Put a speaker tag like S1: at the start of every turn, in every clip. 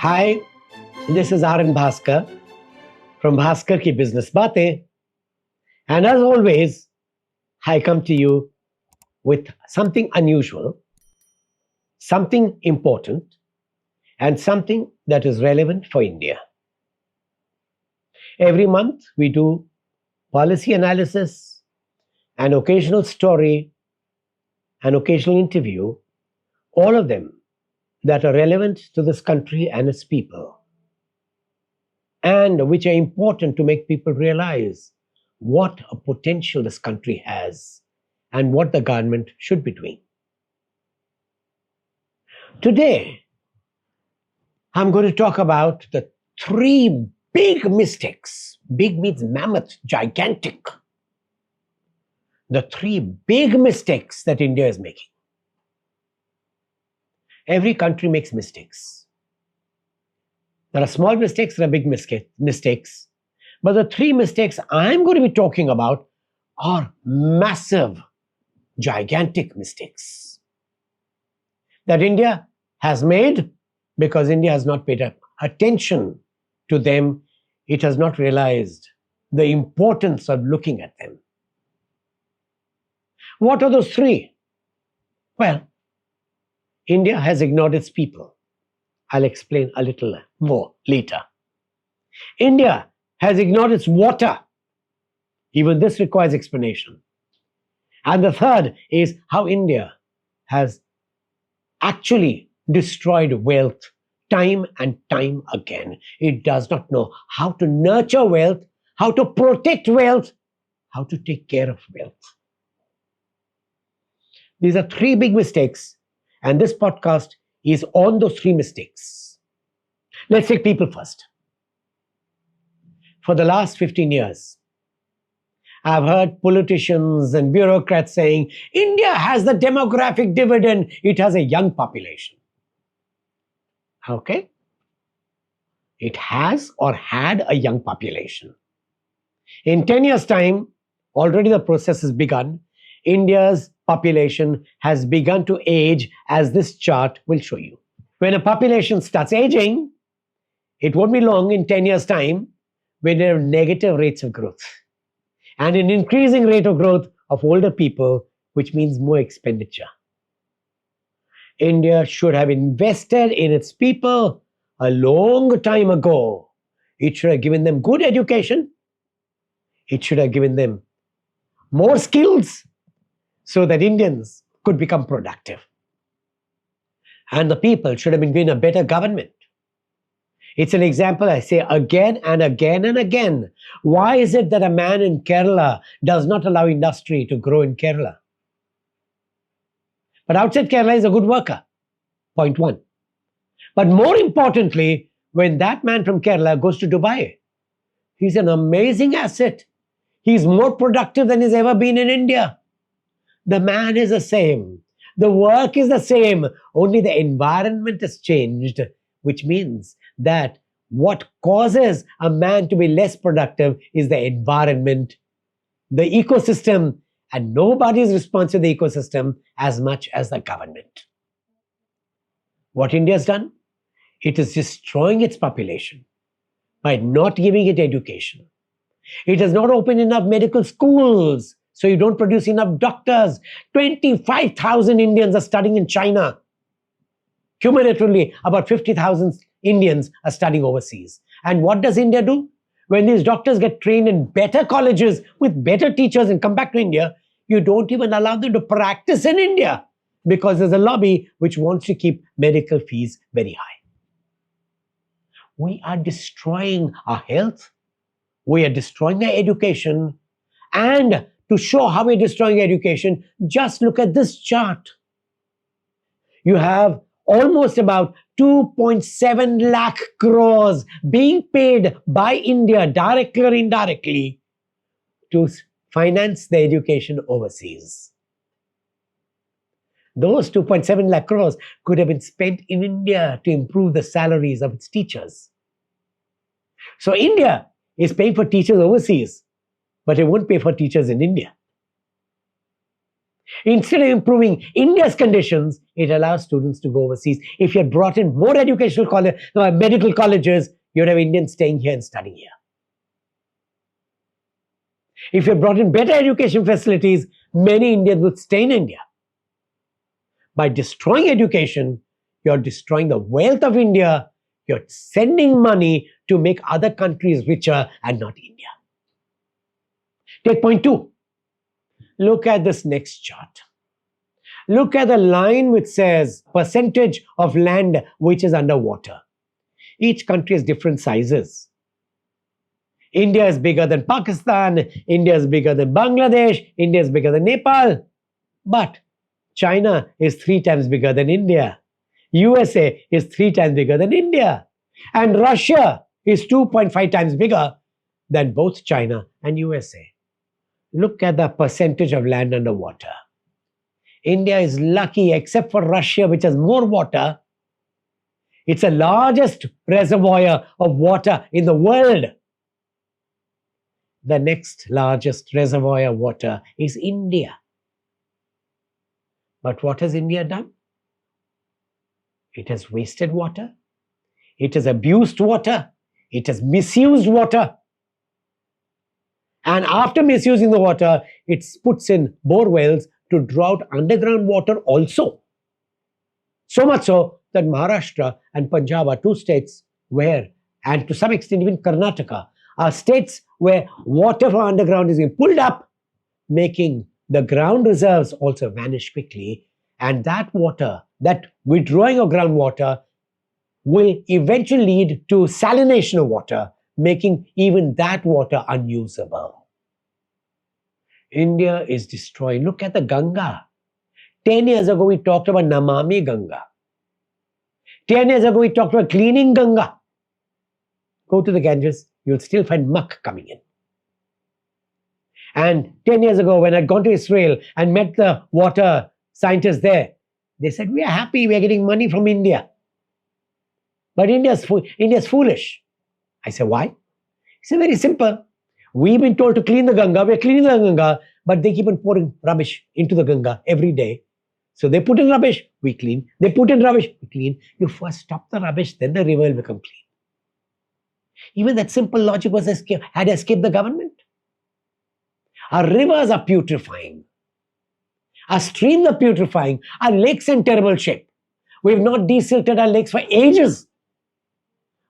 S1: Hi, this is RN Bhaskar from Bhaskar Ki Business Baatein. And as always, I come to you with something unusual, something important, and something that is relevant for India. Every month, we do policy analysis, an occasional story, an occasional interview, all of them that are relevant to this country and its people, and which are important to make people realize what a potential this country has and what the government should be doing. Today, I'm going to talk about the three big mistakes. Big means mammoth, gigantic. The three big mistakes that India is making. Every country makes mistakes. There are small mistakes, there are big mistakes. But the three mistakes I'm going to be talking about are massive, gigantic mistakes that India has made because India has not paid attention to them. It has not realized the importance of looking at them. What are those three? Well, India has ignored its people. I'll explain a little more later. India has ignored its water. Even this requires explanation. And the third is how India has actually destroyed wealth time and time again. It does not know how to nurture wealth, how to protect wealth, how to take care of wealth. These are three big mistakes, and this podcast is on those three mistakes. Let's take people first. For the last 15 years, I've heard politicians and bureaucrats saying, India has the demographic dividend. It has a young population. Okay? It has or had a young population. In 10 years' time, already the process has begun. India's population has begun to age, as this chart will show you. When a population starts aging, it won't be long in 10 years' time when there are negative rates of growth and an increasing rate of growth of older people, which means more expenditure. India should have invested in its people a long time ago. It should have given them good education. It should have given them more skills so that Indians could become productive. And the people should have been given a better government. It's an example I say again and again and again. Why is it that a man in Kerala does not allow industry to grow in Kerala? But outside Kerala is a good worker. Point one. But more importantly, when that man from Kerala goes to Dubai, he's an amazing asset. He's more productive than he's ever been in India. The man is the same. The work is the same. Only the environment has changed, which means that what causes a man to be less productive is the environment, the ecosystem, and nobody is responsible to the ecosystem as much as the government. What India has done? It is destroying its population by not giving it education. It has not opened enough medical schools, so you don't produce enough doctors. 25,000 Indians are studying in China. Cumulatively, about 50,000 Indians are studying overseas. And what does India do? When these doctors get trained in better colleges with better teachers and come back to India, you don't even allow them to practice in India because there's a lobby which wants to keep medical fees very high. We are destroying our health. We are destroying our education. And to show how we're destroying education, just look at this chart. You have almost about 2.7 lakh crores being paid by India directly or indirectly to finance the education overseas. Those 2.7 lakh crores could have been spent in India to improve the salaries of its teachers. So India is paying for teachers overseas, but it won't pay for teachers in India. Instead of improving India's conditions, it allows students to go overseas. If you had brought in more educational medical colleges, you'd have Indians staying here and studying here. If you had brought in better education facilities, many Indians would stay in India. By destroying education, you're destroying the wealth of India. You're sending money to make other countries richer and not India. Take point 2. Look at this next chart. Look at the line which says percentage of land which is underwater. Each country has different sizes. India is bigger than Pakistan. India is bigger than Bangladesh. India is bigger than Nepal. But China is 3 times bigger than India. USA is 3 times bigger than India. And Russia is 2.5 times bigger than both China and USA. Look at the percentage of land underwater. India is lucky, except for Russia, which has more water. It's the largest reservoir of water in the world. The next largest reservoir of water is India. But what has India done? It has wasted water. It has abused water. It has misused water. And after misusing the water, it puts in bore wells to draw out underground water also. So much so that Maharashtra and Punjab are 2 states where, and to some extent even Karnataka, are states where water from underground is being pulled up, making the ground reserves also vanish quickly. And that water, that withdrawing of groundwater, will eventually lead to salination of water, making even that water unusable. India is destroying. Look at the Ganga. 10 years ago, we talked about Namami Ganga. 10 years ago, we talked about cleaning Ganga. Go to the Ganges, you'll still find muck coming in. And 10 years ago, when I'd gone to Israel and met the water scientists there, they said, we are happy, we are getting money from India. But India's foolish. I said, why? It's very simple. We've been told to clean the Ganga, we're cleaning the Ganga, but they keep on pouring rubbish into the Ganga every day. So they put in rubbish, we clean. They put in rubbish, we clean. You first stop the rubbish, then the river will become clean. Even that simple logic had escaped the government. Our rivers are putrefying. Our streams are putrefying. Our lakes are in terrible shape. We have not desilted our lakes for ages.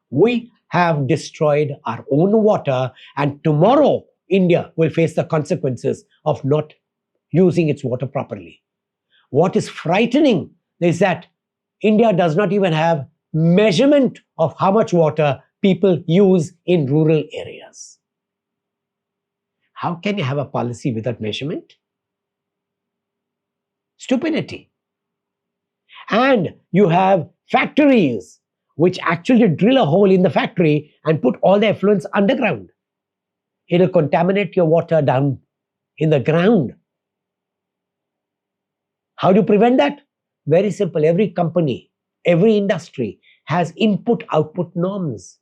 S1: We have destroyed our own water, and tomorrow India will face the consequences of not using its water properly. What is frightening is that India does not even have measurement of how much water people use in rural areas. How can you have a policy without measurement? Stupidity. And you have factories which actually drill a hole in the factory and put all the effluents underground. It'll contaminate your water down in the ground. How do you prevent that? Very simple. Every company, every industry has input-output norms.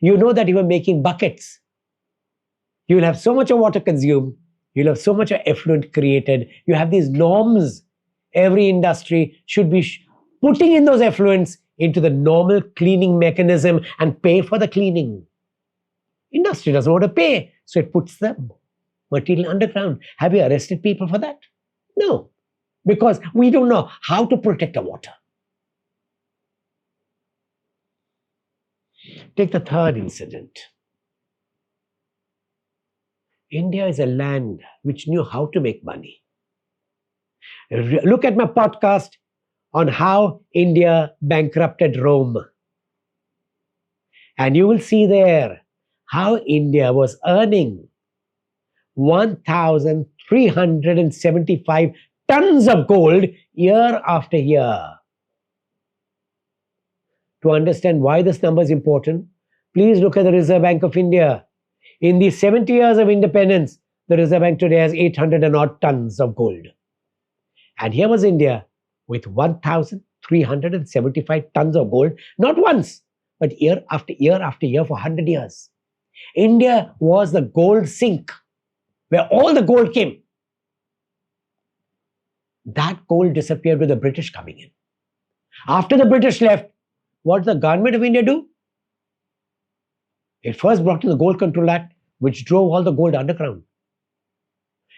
S1: You know that if you're making buckets, you will have so much of water consumed, you'll have so much of effluent created. You have these norms. Every industry should be putting in those effluents into the normal cleaning mechanism and pay for the cleaning. Industry doesn't want to pay, so it puts the material underground. Have you arrested people for that? No, because we don't know how to protect our water. Take the third incident. India is a land which knew how to make money. Look at my podcast on how India bankrupted Rome. And you will see there how India was earning 1,375 tons of gold year after year. To understand why this number is important, please look at the Reserve Bank of India. In the 70 years of independence, the Reserve Bank today has 800 and odd tons of gold. And here was India with 1,375 tons of gold, not once, but year after year after year for 100 years. India was the gold sink where all the gold came. That gold disappeared with the British coming in. After the British left, what did the government of India do? It first brought in the Gold Control Act, which drove all the gold underground.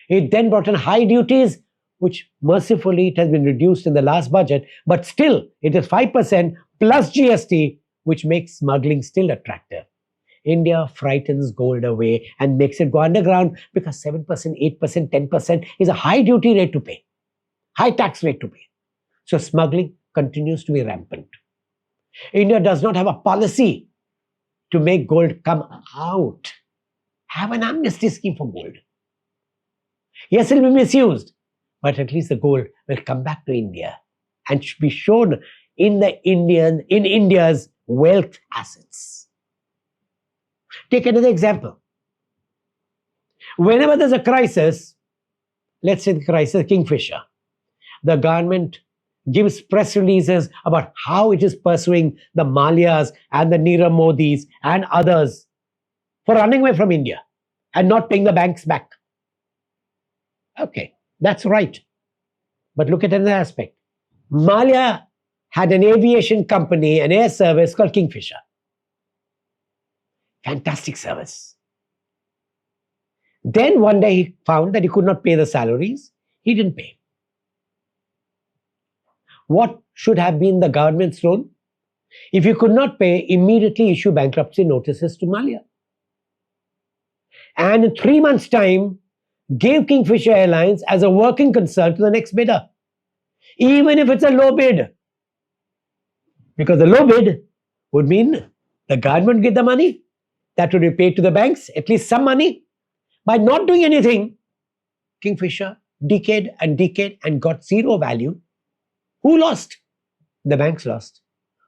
S1: It then brought in high duties, which mercifully it has been reduced in the last budget, but still it is 5% plus GST, which makes smuggling still attractive. India frightens gold away and makes it go underground because 7%, 8%, 10% is a high duty rate to pay, high tax rate to pay. So smuggling continues to be rampant. India does not have a policy to make gold come out. Have an amnesty scheme for gold. Yes, it will be misused, but at least the gold will come back to India and should be shown in India's wealth assets. Take another example. Whenever there's a crisis, let's say the crisis of Kingfisher, the government gives press releases about how it is pursuing the Malias and the Nirav Modis and others for running away from India and not paying the banks back. Okay, that's right. But look at another aspect. Malia had an aviation company, an air service called Kingfisher. Fantastic service. Then one day he found that he could not pay the salaries. He didn't pay. What should have been the government's role? If you could not pay, immediately issue bankruptcy notices to Malia. And in 3 months' time, gave Kingfisher Airlines as a working concern to the next bidder, even if it's a low bid. Because the low bid would mean the government get the money, that would be paid to the banks, at least some money. By not doing anything, Kingfisher decayed and got zero value. Who lost? The banks lost.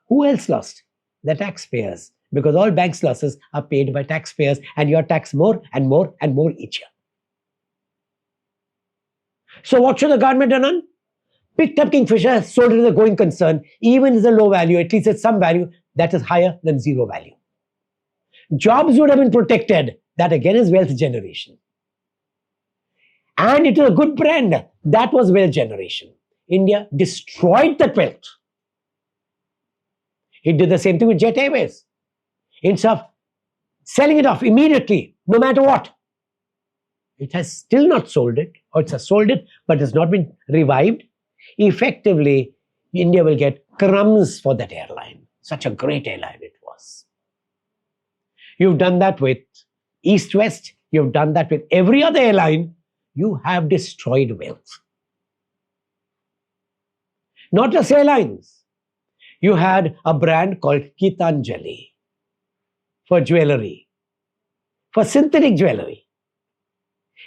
S1: Who else lost? The taxpayers. Because all banks' losses are paid by taxpayers and you're taxed more and more and more each year. So what should the government have done? Picked up Kingfisher, sold it as a going concern, even as a low value, at least at some value that is higher than zero value. Jobs would have been protected. That again is wealth generation. And it is a good brand. That was wealth generation. India destroyed that wealth. It did the same thing with Jet Airways. Instead of selling it off immediately, no matter what, it has still not sold it, or it has sold it, but has not been revived. Effectively, India will get crumbs for that airline. Such a great airline it was. You've done that with East West. You've done that with every other airline. You have destroyed wealth. Not just airlines. You had a brand called Gitanjali for jewelry, for synthetic jewelry.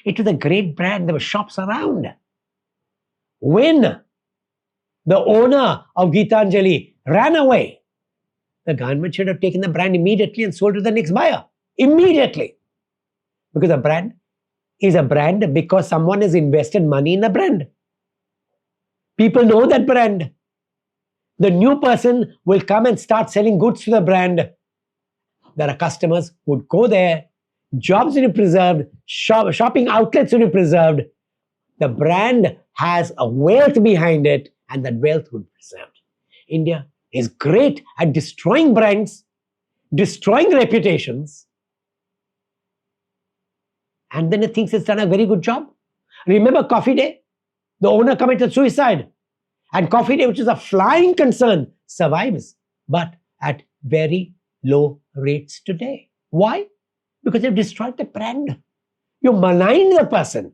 S1: It was a great brand. There were shops around. When the owner of Gitanjali ran away, the government should have taken the brand immediately and sold to the next buyer. Immediately. Because a brand is a brand because someone has invested money in the brand. People know that brand. The new person will come and start selling goods to the brand. There are customers who would go there. Jobs will be preserved. Shopping outlets will be preserved. The brand has a wealth behind it, and that wealth would be preserved. India is great at destroying brands, destroying reputations, and then it thinks it's done a very good job. Remember Coffee Day? The owner committed suicide. And Coffee Day, which is a flying concern, survives, but at very low rates today. Why? Because they've destroyed the brand. You malign the person.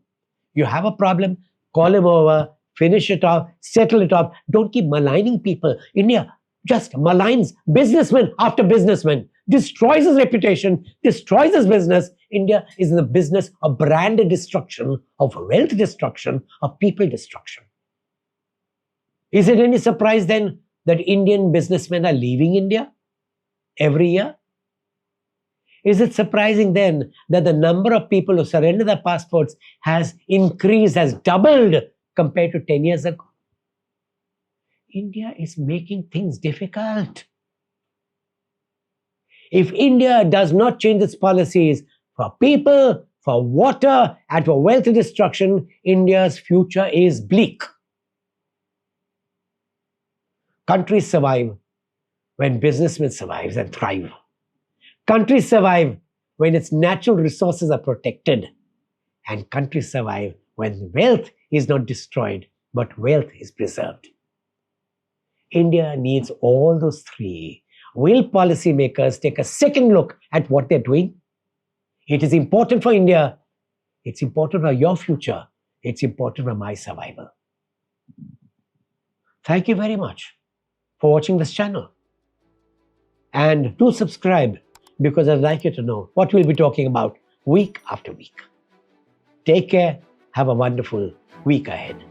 S1: You have a problem, call him over, finish it off, settle it off. Don't keep maligning people. India just maligns businessman after businessman, destroys his reputation, destroys his business. India is in the business of brand destruction, of wealth destruction, of people destruction. Is it any surprise then that Indian businessmen are leaving India every year? Is it surprising then that the number of people who surrender their passports has increased, has doubled compared to 10 years ago? India is making things difficult. If India does not change its policies for people, for water, and for wealth destruction, India's future is bleak. Countries survive when businessmen survive and thrive. Countries survive when its natural resources are protected. And countries survive when wealth is not destroyed, but wealth is preserved. India needs all those three. Will policymakers take a second look at what they're doing? It is important for India. It's important for your future. It's important for my survival. Thank you very much for watching this channel. And do subscribe because I'd like you to know what we'll be talking about week after week. Take care. Have a wonderful week ahead.